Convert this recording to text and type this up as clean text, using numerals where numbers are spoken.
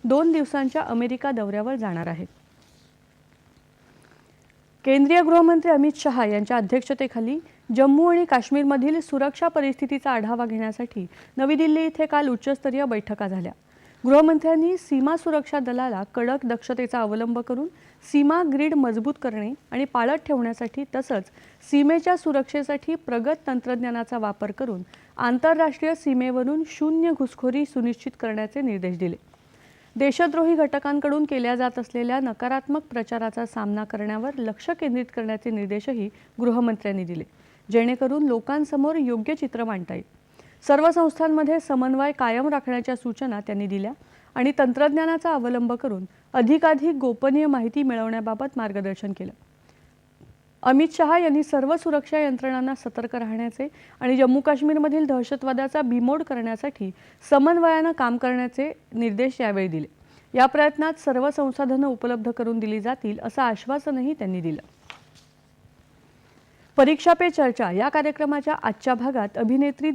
2 दिवसांच्या अमेरिका दौऱ्यावर जाणार आहेत। केंद्रीय गृहमंत्री अमित शहा यांच्या अध्यक्षतेखाली जम्मू आणि काश्मीरमधील सुरक्षा परिस्थितीचा आढावा घेण्यासाठी नवी दिल्ली येथे काल उच्चस्तरीय बैठका झाल्या। गृहमंत्र्यांनी सीमा सुरक्षा दलाला कडक दक्षतेचा अवलंब करून सीमा ग्रीड मजबूत करणे आणि पाळत ठेवण्यासाठी तसंच सीमेच्या सुरक्षेसाठी प्रगत तंत्रज्ञानाचा वापर करून आंतरराष्ट्रीय सीमेवरून शून्य घुसखोरी सुनिश्चित करण्याचे निर्देश दिले। देशद्रोही घटकांकडून केल्या जात असलेल्या नकारात्मक प्रचाराचा सामना करण्यावर लक्ष केंद्रित करण्याचे निर्देशही गृहमंत्र्यांनी दिले, जेणेकरून लोकांसमोर योग्य चित्र मांडता येईल। सर्व संस्थांमध्ये समन्वय कायम राखण्याच्या सूचना त्यांनी दिल्या आणि तंत्रज्ञानाचा अवलंब करून अधिकाधिक गोपनीय माहिती मिळवण्याबाबत मार्गदर्शन केलं। अमित शहा यांनी सर्व सुरक्षा यंत्रणांना सतर्क राहण्याचे आणि जम्मू काश्मीरमधील दहशतवादाचा बीमोड करण्यासाठी समन्वयाने काम करण्याचे निर्देश यावेळी दिले। या प्रयत्नात सर्व संसाधने उपलब्ध करून दिली जातील असं आश्वासनही त्यांनी दिलं। परीक्षा पे चर्चा या कार्यक्रमाच्या आजच्या भागात अभिनेत्री